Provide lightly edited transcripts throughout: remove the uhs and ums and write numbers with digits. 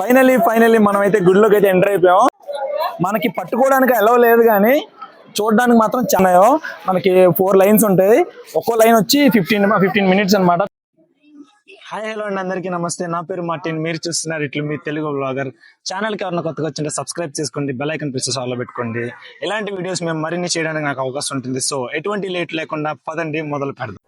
Finally మనం అయితే గుడిలోకి అయితే ఎంటర్ అయిపోయాం. మనకి పట్టుకోవడానికి అలౌ లేదు కానీ చూడడానికి మాత్రం చాలా. మనకి 4 లైన్స్ ఉంటాయి. ఒక్కో లైన్ వచ్చి 15 మినిట్స్ అనమాట. హాయ్ హలో అండి, అందరికీ నమస్తే. నా పేరు మార్టిన్. మీరు చూస్తున్నారు ఇట్లు మీ తెలుగు బ్లాగర్ ఛానల్. కి ఎవరైనా కొత్తగా వచ్చింటే సబ్స్క్రైబ్ చేసుకోండి, బెల్ ఐకాన్ ప్రెస్ చేసి ఆల్ లో పెట్టుకోండి. ఇలాంటి వీడియోస్ మేము మరిన్ని చేయడానికి నాకు అవకాశం ఉంటుంది. సో ఎటువంటి లేట్ లేకుండా పదండి మొదలు పెడదాం.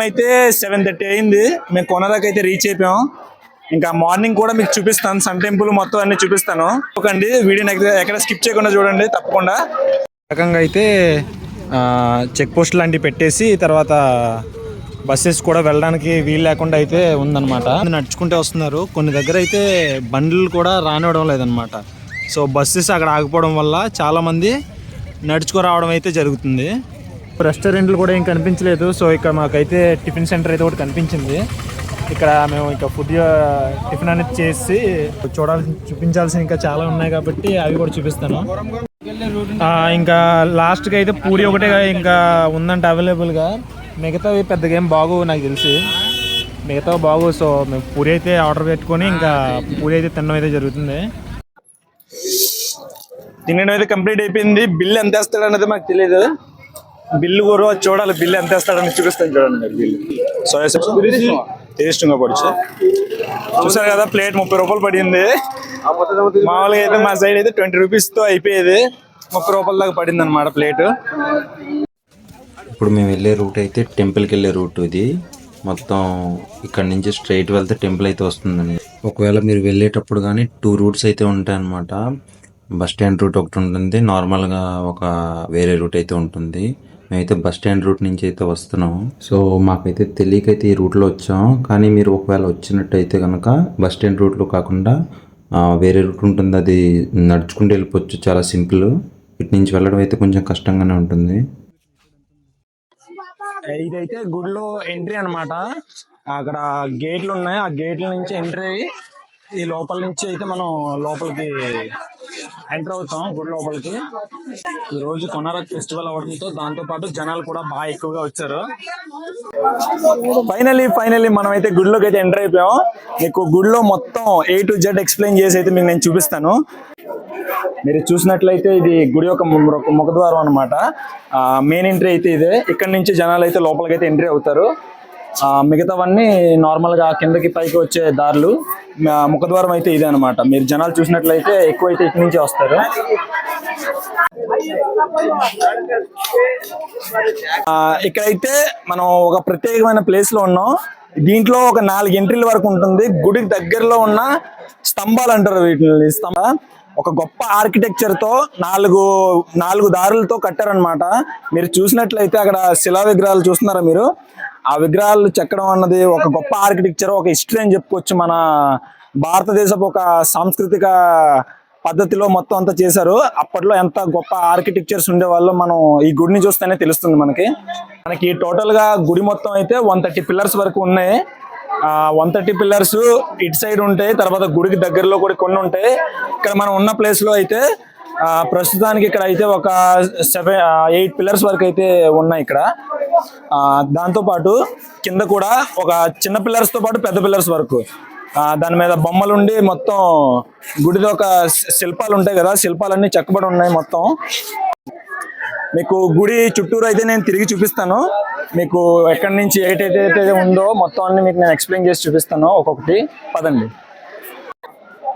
అయితే 7:30 అయింది. మేము కొనదాకా అయితే రీచ్ అయిపోయాం. ఇంకా మార్నింగ్ కూడా మీకు చూపిస్తాను, సన్ టెంపుల్ మొత్తం అన్ని చూపిస్తాను. ఓకండి, వీడియోని ఎక్కడ స్కిప్ చేయకుండా చూడండి తప్పకుండా. రకంగా అయితే చెక్ పోస్ట్ లాంటివి పెట్టేసి తర్వాత బస్సెస్ కూడా వెళ్ళడానికి వీలు లేకుండా అయితే ఉందన్నమాట. నడుచుకుంటే వస్తున్నారు. కొన్ని దగ్గర అయితే బండ్లు కూడా రానివ్వడం లేదనమాట. సో బస్సెస్ అక్కడ ఆగిపోవడం వల్ల చాలామంది నడుచుకు రావడం అయితే జరుగుతుంది. రెస్టారెంట్లు కూడా ఏం కనిపించలేదు. సో ఇక్కడ మాకైతే టిఫిన్ సెంటర్ అయితే ఒకటి కనిపించింది. ఇక్కడ మేము ఇంకా ఫుడ్ టిఫిన్ అనేది చేసి చూపించాల్సిన ఇంకా చాలా ఉన్నాయి కాబట్టి అవి కూడా చూపిస్తాను. ఇంకా లాస్ట్కి అయితే పూరి ఒకటే ఇంకా ఉందంటే అవైలబుల్గా. మిగతావి పెద్దగా ఏం బాగు నాకు తెలిసి, మిగతా బాగు. సో మేము పూరి అయితే ఆర్డర్ పెట్టుకొని ఇంకా పూరి అయితే తినడం అయితే జరుగుతుంది. తినడం అయితే కంప్లీట్ అయిపోయింది. బిల్ ఎంత వేస్తాడు అనేది మాకు తెలియదు. బిల్లు కూడా చూడాలి, బిల్లు ఎంత వేస్తాడని చూపిస్తాను చూడండి. బిల్లు సోయా సాస్ టేస్ట్గా పడుచు చూసారు కదా. ప్లేట్ 30 రూపాయలు పడింది. మామూలుగా అయితే మా సైడ్ అయితే 20 రూపీస్తో అయిపోయేది. 30 రూపాయల దాకా పడింది అనమాట ప్లేట్. ఇప్పుడు మేము వెళ్ళే రూట్ అయితే టెంపుల్కి వెళ్ళే రూట్ ఇది. మొత్తం ఇక్కడ నుంచి స్ట్రైట్ వెళ్తే టెంపుల్ అయితే వస్తుందండి. ఒకవేళ మీరు వెళ్ళేటప్పుడు కానీ 2 రూట్స్ అయితే ఉంటాయి అన్నమాట. బస్ స్టాండ్ రూట్ ఒకటి ఉంటుంది, నార్మల్గా ఒక వేరే రూట్ అయితే ఉంటుంది. మేమైతే బస్ స్టాండ్ రూట్ నుంచి అయితే వస్తున్నాం. సో మాకైతే తెలియకైతే ఈ రూట్లో వచ్చాం. కానీ మీరు ఒకవేళ వచ్చినట్టయితే కనుక బస్ స్టాండ్ రూట్లో కాకుండా వేరే రూట్ ఉంటుంది, అది నడుచుకుంటూ వెళ్ళిపోవచ్చు. చాలా సింపుల్. ఇటు నుంచి వెళ్ళడం అయితే కొంచెం కష్టంగానే ఉంటుంది. ఇదైతే గుడిలో ఎంట్రీ అనమాట. అక్కడ గేట్లు ఉన్నాయి. ఆ గేట్ల నుంచి ఎంట్రీ అయ్యి ఈ లోపల నుంచి అయితే మనం లోపలికి ఎంటర్ అవుతాం గుడి లోపలికి. ఈ రోజు కొనారక్ ఫెస్టివల్ అవడంతో దాంతో పాటు జనాలు కూడా బాగా ఎక్కువగా వచ్చారు. ఫైనలీ మనం అయితే గుడిలోకి అయితే ఎంటర్ అయిపోయాం. మీకు గుడిలో మొత్తం A to Z ఎక్స్ప్లెయిన్ చేసి అయితే మీకు నేను చూపిస్తాను. మీరు చూసినట్లయితే ఇది గుడి యొక్క ముఖద్వారం అనమాట. మెయిన్ ఎంట్రీ అయితే ఇదే. ఇక్కడ నుంచి జనాలు అయితే లోపలికి అయితే ఎంట్రీ అవుతారు. మిగతావన్నీ నార్మల్గా కిందకి పైకి వచ్చే దారులు. ముఖద్వారం అయితే ఇదే అనమాట. మీరు జనాలు చూసినట్లయితే ఎక్కువ అయితే ఇక్కడి నుంచి వస్తారు. ఇక్కడైతే మనం ఒక ప్రత్యేకమైన ప్లేస్ లో ఉన్నాం. దీంట్లో ఒక 4 ఎంట్రీల వరకు ఉంటుంది. గుడికి దగ్గరలో ఉన్న స్తంభాలు అంటారు వీటిని. ఒక గొప్ప ఆర్కిటెక్చర్ తో 4 దారులతో కట్టారనమాట. మీరు చూసినట్లయితే అక్కడ శిలా విగ్రహాలు చూస్తున్నారా మీరు? ఆ విగ్రహాలు చెక్కడం అన్నది ఒక గొప్ప ఆర్కిటెక్చర్, ఒక హిస్టరీ అని చెప్పుకోవచ్చు. మన భారతదేశపు ఒక సాంస్కృతిక పద్ధతిలో మొత్తం అంతా చేశారు. అప్పట్లో ఎంత గొప్ప ఆర్కిటెక్చర్స్ ఉండేవాళ్ళు మనం ఈ గుడిని చూస్తేనే తెలుస్తుంది మనకి. టోటల్ గా గుడి మొత్తం అయితే 130 పిల్లర్స్ వరకు ఉన్నాయి. 130 పిల్లర్స్ ఇటు సైడ్ ఉంటాయి. తర్వాత గుడికి దగ్గరలో కూడా కొన్ని ఉంటాయి. ఇక్కడ మనం ఉన్న ప్లేస్ లో అయితే ప్రస్తుతానికి ఇక్కడ అయితే ఒక 8 పిల్లర్స్ వరకు అయితే ఉన్నాయి ఇక్కడ. దాంతో పాటు కింద కూడా ఒక చిన్న పిల్లర్స్ తో పాటు పెద్ద పిల్లర్స్ వరకు దాని మీద బొమ్మలుండి మొత్తం గుడిలో ఒక శిల్పాలు ఉంటాయి కదా, శిల్పాలన్నీ చెక్కబడి ఉన్నాయి మొత్తం. మీకు గుడి చుట్టూరు అయితే నేను తిరిగి చూపిస్తాను. మీకు ఎక్కడి నుంచి ఏటైతే ఉందో మొత్తం అన్ని మీకు నేను ఎక్స్ప్లెయిన్ చేసి చూపిస్తాను ఒక్కొక్కటి. పదండి.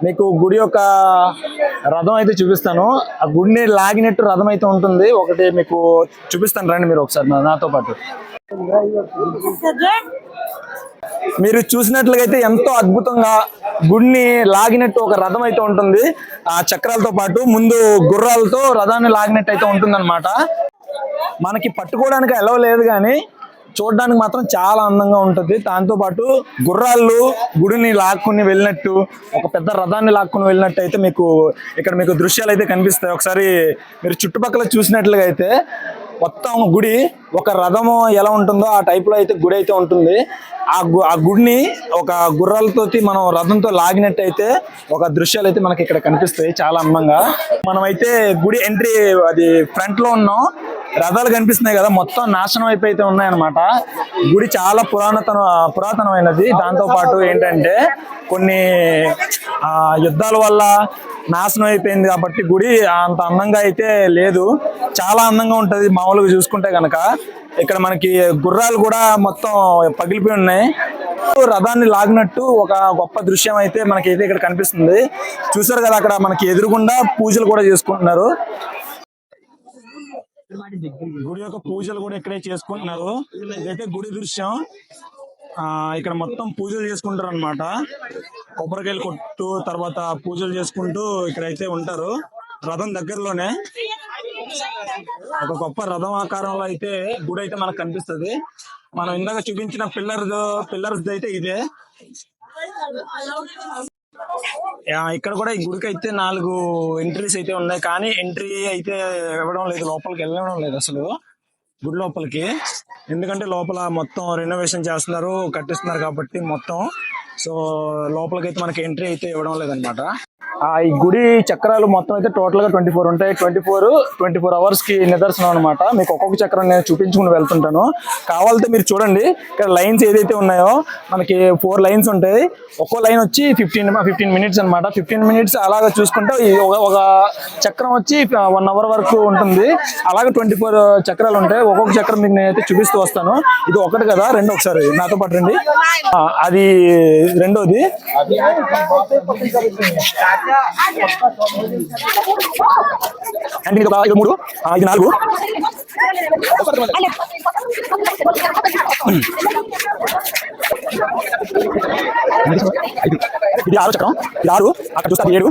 మీకు గుడి యొక్క రథం అయితే చూపిస్తాను. ఆ గుడిని లాగినట్టు రథం అయితే ఉంటుంది. ఒకటి మీకు చూపిస్తాను, రండి మీరు ఒకసారి నాతో పాటు. మీరు చూసినట్లుగా ఎంతో అద్భుతంగా గుడిని లాగినట్టు ఒక రథం అయితే ఉంటుంది. ఆ చక్రాలతో పాటు ముందు గుర్రాలతో రథాన్ని లాగినట్టు అయితే ఉంటుంది అనమాట. మనకి పట్టుకోవడానికి అలౌ లేదు కానీ చూడడానికి మాత్రం చాలా అందంగా ఉంటుంది. దాంతో పాటు గుర్రాలు గుడిని లాక్కుని వెళ్ళినట్టు, ఒక పెద్ద రథాన్ని లాక్కుని వెళ్ళినట్టు అయితే మీకు ఇక్కడ మీకు దృశ్యాలు అయితే కనిపిస్తాయి. ఒకసారి మీరు చుట్టుపక్కల చూసినట్లుగా అయితే మొత్తం గుడి ఒక రథము ఎలా ఉంటుందో ఆ టైప్ లో అయితే గుడి అయితే ఉంటుంది. ఆ గుడిని ఒక గుర్రాలతోటి మనం రథంతో లాగినట్టు అయితే ఒక దృశ్యాలు అయితే మనకి ఇక్కడ కనిపిస్తాయి చాలా అందంగా. మనమైతే గుడి ఎంట్రీ అది ఫ్రంట్ లో ఉన్నాం. రథాలు కనిపిస్తున్నాయి కదా, మొత్తం నాశనం అయిపోయితే ఉన్నాయన్నమాట. గుడి చాలా పురాతనమైనది. దాంతో పాటు ఏంటంటే కొన్ని యుద్ధాల వల్ల నాశనం అయిపోయింది కాబట్టి గుడి అంత అందంగా అయితే లేదు. చాలా అందంగా ఉంటది మామూలుగా చూసుకుంటే కనుక. ఇక్కడ మనకి గుర్రాలు కూడా మొత్తం పగిలిపోయి ఉన్నాయి. రథాన్ని లాగినట్టు ఒక గొప్ప దృశ్యం అయితే మనకైతే ఇక్కడ కనిపిస్తుంది. చూసారు కదా, అక్కడ మనకి ఎదురుగుండా పూజలు కూడా చేసుకుంటున్నారు. గుడి యొక్క పూజలు కూడా ఇక్కడే చేసుకుంటున్నారు. ఇదైతే గుడి దృశ్యం. ఇక్కడ మొత్తం పూజలు చేసుకుంటారు అనమాట. కొబ్బరికాయలు కొట్టు తర్వాత పూజలు చేసుకుంటూ ఇక్కడైతే ఉంటారు. రథం దగ్గరలోనే ఒక గొప్ప రథం ఆకారంలో అయితే గుడి అయితే మనకు కనిపిస్తుంది. మనం ఇందాక చూపించిన పిల్లర్స్ అయితే ఇదే. ఇక్కడ కూడా ఈ గుడికి అయితే 4 ఎంట్రీస్ అయితే ఉన్నాయి, కానీ ఎంట్రీ అయితే ఇవ్వడం లేదు, లోపలికి వెళ్ళడం లేదు అసలు గుడి లోపలికి. ఎందుకంటే లోపల మొత్తం రెనోవేషన్ చేస్తున్నారు, కట్టిస్తున్నారు కాబట్టి మొత్తం. సో లోపలికి అయితే మనకి ఎంట్రీ అయితే ఇవ్వడం లేదనమాట. ఈ గుడి చక్రాలు మొత్తం అయితే టోటల్ గా 24 ఉంటాయి. 24 అవర్స్ కి నిదర్శనం అనమాట. మీకు ఒక్కొక్క చక్రం నేను చూపించుకుని వెళ్తుంటాను. కావాలంటే మీరు చూడండి, ఇక్కడ లైన్స్ ఏదైతే ఉన్నాయో మనకి 4 లైన్స్ ఉంటాయి. ఒక్కో లైన్ వచ్చి 15 మినిట్స్ అనమాట. 15 మినిట్స్ అలాగా చూసుకుంటే ఒక చక్రం వచ్చి 1 అవర్ వరకు ఉంటుంది. అలాగే 24 చక్రాలు ఉంటాయి. ఒక్కొక్క చక్రం మీకు నేనైతే చూపిస్తూ వస్తాను. ఇది ఒకటి కదా, రెండు ఒకసారి నాతో పాటు రండి. అది రెండోది. అండ్ ఇది 3, ఇది 4. ఇది 6 చక్రం. ఇది 6, అక్కడ చూస్తే 7.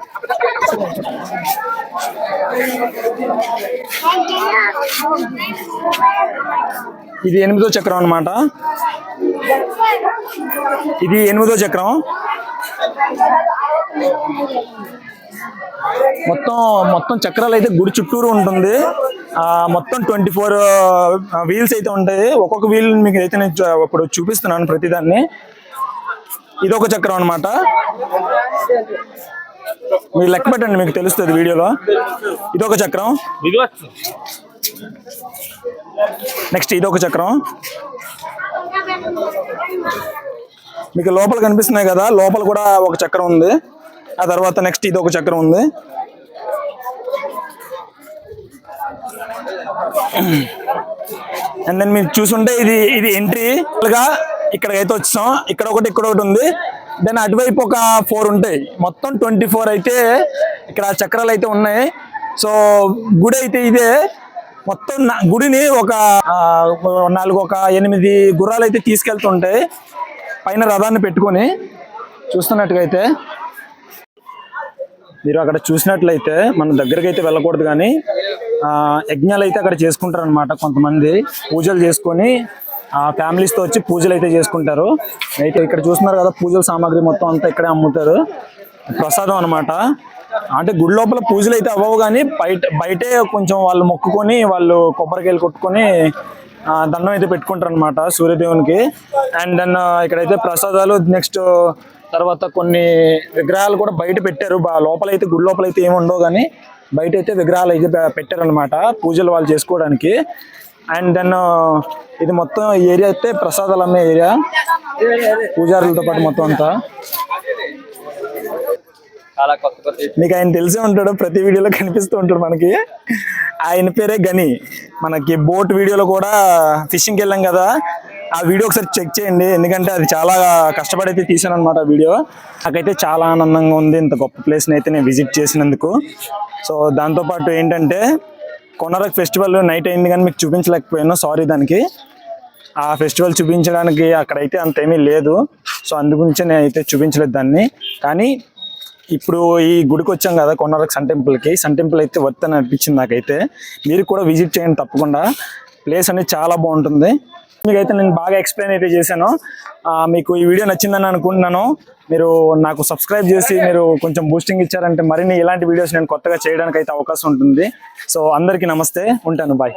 ఇది 8వ చక్రం అనమాట. ఇది 8వ చక్రం. మొత్తం చక్రాలు అయితే గుడి చుట్టూరు ఉంటుంది. మొత్తం 24 వీల్స్ అయితే ఉంటాయి. ఒక్కొక్క వీల్ మీకు అయితే నేను ఇప్పుడు చూపిస్తున్నాను ప్రతిదాన్ని. ఇదొక చక్రం అనమాట. మీరు లెక్క పెట్టండి, మీకు తెలుస్తుంది వీడియోలో. ఇదొక చక్రం. నెక్స్ట్ ఇదొక చక్రం. మీకు లోపల కనిపిస్తున్నాయి కదా, లోపల కూడా ఒక చక్రం ఉంది. ఆ తర్వాత నెక్స్ట్ ఇది ఒక చక్రం ఉంది. అండ్ దెన్ మీరు చూసుంటే ఇది ఎంట్రీ గా ఇక్కడికైతే వచ్చాం. ఇక్కడ ఒకటి ఉంది. దెన్ అటువైపు ఒక 4 ఉంటాయి. మొత్తం 24 అయితే ఇక్కడ చక్రాలు అయితే ఉన్నాయి. సో గుడి అయితే ఇదే. మొత్తం గుడిని ఒక 8 గుర్రాలు అయితే తీసుకెళ్తుంటాయి పైన రథాన్ని పెట్టుకొని. చూస్తున్నట్టుగా అయితే మీరు అక్కడ చూసినట్లయితే మన దగ్గరికి అయితే వెళ్ళకూడదు, కానీ యజ్ఞాలు అయితే అక్కడ చేసుకుంటారు అనమాట. కొంతమంది పూజలు చేసుకొని ఫ్యామిలీస్తో వచ్చి పూజలు అయితే చేసుకుంటారు. అయితే ఇక్కడ చూస్తున్నారు కదా, పూజల సామాగ్రి మొత్తం అంతా ఇక్కడే అమ్ముతారు. ప్రసాదం అనమాట. అంటే గుడి లోపల పూజలు అయితే అవ్వవు, కానీ బయటే కొంచెం వాళ్ళు మొక్కుకొని వాళ్ళు కొబ్బరికాయలు కొట్టుకొని దండం అయితే పెట్టుకుంటారు అనమాట సూర్యదేవునికి. అండ్ దెన్ ఇక్కడైతే ప్రసాదాలు, నెక్స్ట్ తర్వాత కొన్ని విగ్రహాలు కూడా బయట పెట్టారు. లోపల అయితే గుడి లోపల అయితే ఏమి ఉండవు, కానీ బయట అయితే విగ్రహాలు అయితే పెట్టారు అనమాట పూజలు వాళ్ళు చేసుకోవడానికి. అండ్ దెన్ ఇది మొత్తం ఏరియా అయితే ప్రసాదాలు అమ్మే ఏరియా, పూజారులతో పాటు మొత్తం అంతా. మీకు ఆయన తెలిసే ఉంటాడు, ప్రతి వీడియోలో కనిపిస్తూ ఉంటాడు మనకి. ఆయన పేరే గని. మనకి బోట్ వీడియోలో కూడా ఫిషింగ్కి వెళ్ళాం కదా, ఆ వీడియో ఒకసారి చెక్ చేయండి. ఎందుకంటే అది చాలా కష్టపడైతే తీసాను అనమాట వీడియో. నాకైతే చాలా ఆనందంగా ఉంది ఇంత గొప్ప ప్లేస్ని అయితే నేను విజిట్ చేసినందుకు. సో దాంతోపాటు ఏంటంటే కొనరక్ ఫెస్టివల్ నైట్ అయింది, కానీ మీకు చూపించలేకపోయాను, సారీ దానికి. ఆ ఫెస్టివల్ చూపించడానికి అక్కడైతే అంతేమీ లేదు. సో అందుగురించి నేను అయితే చూపించలేదు దాన్ని. కానీ ఇప్పుడు ఈ గుడికి వచ్చాం కదా కొనరక్ సన్ టెంపుల్కి. సన్ టెంపుల్ అయితే వర్త్ అని అనిపించింది నాకైతే. మీరు కూడా విజిట్ చేయండి తప్పకుండా. ప్లేస్ అనేది చాలా బాగుంటుంది. మీకైతే నేను బాగా ఎక్స్ప్లెయిన్ అయితే చేశాను. మీకు ఈ వీడియో నచ్చిందని అనుకుంటున్నాను. మీరు నాకు సబ్స్క్రైబ్ చేసి మీరు కొంచెం బూస్టింగ్ ఇచ్చారంటే మరిన్ని ఇలాంటి వీడియోస్ నేను కొత్తగా చేయడానికి అయితే అవకాశం ఉంటుంది. సో అందరికీ నమస్తే, ఉంటాను, బాయ్.